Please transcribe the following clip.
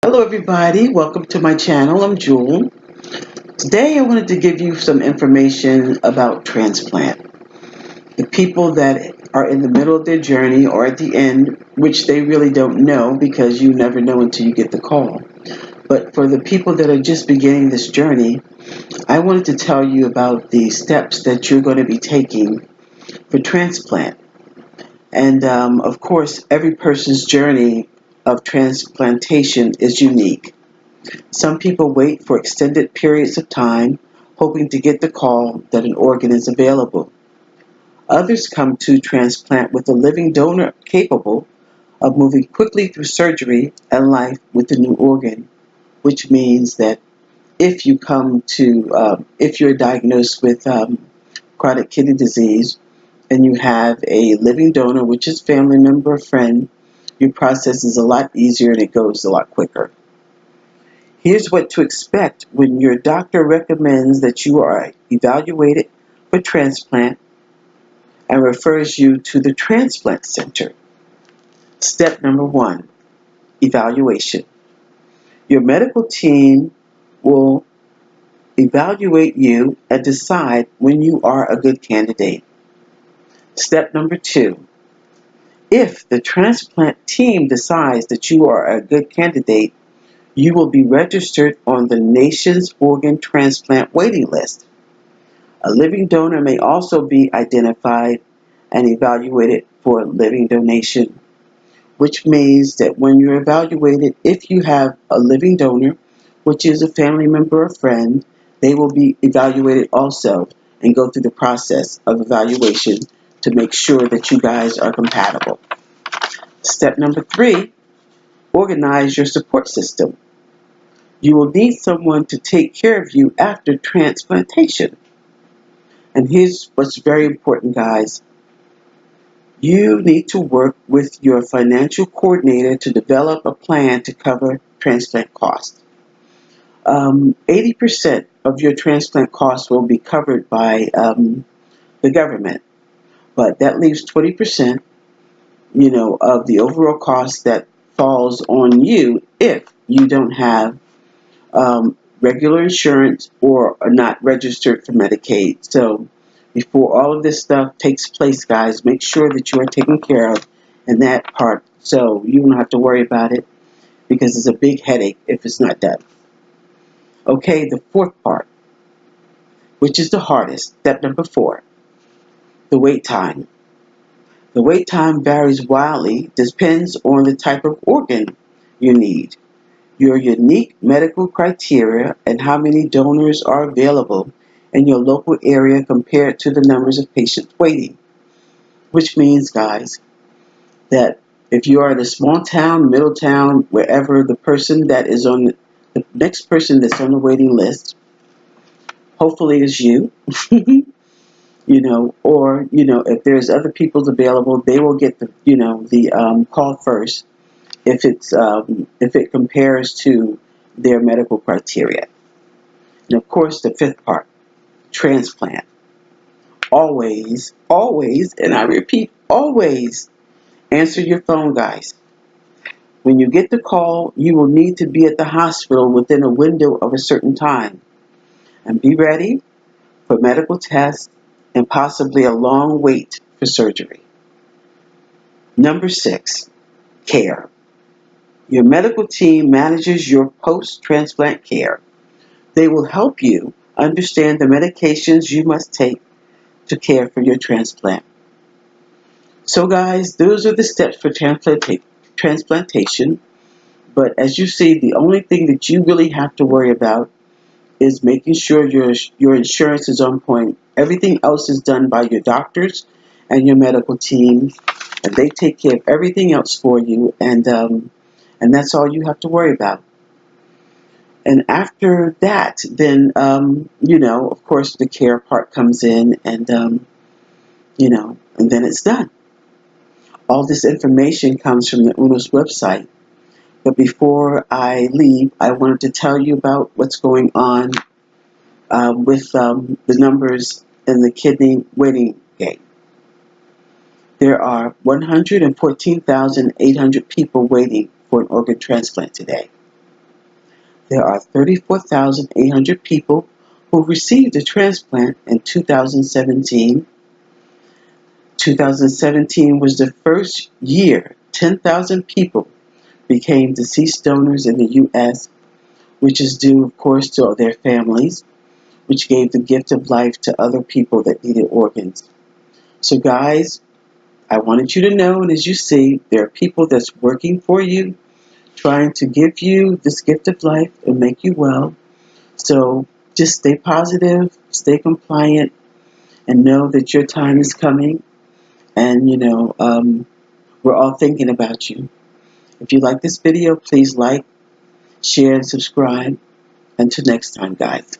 Hello everybody, welcome to my channel. I'm Jewel. Today I wanted to give you some information about transplant. The people that are in the middle of their journey or at the end, which they really don't know because you never know until you get the call. But for the people that are just beginning this journey, I wanted to tell you about the steps that you're going to be taking for transplant. And of course, every person's journey of transplantation is unique. Some people wait for extended periods of time, hoping to get the call that an organ is available. Others come to transplant with a living donor capable of moving quickly through surgery and life with a new organ, which means that if you're diagnosed with chronic kidney disease and you have a living donor, which is family member or friend, your process is a lot easier and it goes a lot quicker. Here's what to expect when your doctor recommends that you are evaluated for transplant and refers you to the transplant center. Step number 1, evaluation. Your medical team will evaluate you and decide when you are a good candidate. Step number 2, if the transplant team decides that you are a good candidate, you will be registered on the nation's organ transplant waiting list. A living donor may also be identified and evaluated for living donation, which means that when you're evaluated, if you have a living donor, which is a family member or friend, they will be evaluated also and go through the process of evaluation to make sure that you guys are compatible. Step number 3, organize your support system. You will need someone to take care of you after transplantation. And here's what's very important, guys. You need to work with your financial coordinator to develop a plan to cover transplant costs. 80% of your transplant costs will be covered by the government, but that leaves 20%, of the overall cost that falls on you if you don't have regular insurance or are not registered for Medicaid. So before all of this stuff takes place, guys, make sure that you are taken care of in that part so you don't have to worry about it because it's a big headache if it's not done. Okay, the fourth part, which is the hardest, step number 4, the wait time. The wait time varies wildly, depends on the type of organ you need, your unique medical criteria, and how many donors are available in your local area compared to the numbers of patients waiting. Which means, guys, that if you are in a small town, middle town, wherever, the next person that's on the waiting list, hopefully is you, if there's other people available, they will get the call first if it compares to their medical criteria. And of course, the fifth part, transplant. Always, always, and I repeat, always answer your phone, guys. When you get the call, you will need to be at the hospital within a window of a certain time. And be ready for medical tests and possibly a long wait for surgery. Number 6, care. Your medical team manages your post-transplant care. They will help you understand the medications you must take to care for your transplant. So guys, those are the steps for transplantation. But as you see, the only thing that you really have to worry about is making sure your insurance is on point. Everything else is done by your doctors and your medical team, and they take care of everything else for you, and that's all you have to worry about. And after that, then of course, the care part comes in, and and then it's done. All this information comes from the UNOS website. But before I leave, I wanted to tell you about what's going on with the numbers in the kidney waiting game. There are 114,800 people waiting for an organ transplant today. There are 34,800 people who received a transplant in 2017. 2017 was the first year 10,000 people became deceased donors in the U.S., which is due, of course, to their families, which gave the gift of life to other people that needed organs. So, guys, I wanted you to know, and as you see, there are people that's working for you, trying to give you this gift of life and make you well. So just stay positive, stay compliant, and know that your time is coming. And, we're all thinking about you. If you like this video, please like, share, and subscribe. Until next time, guys.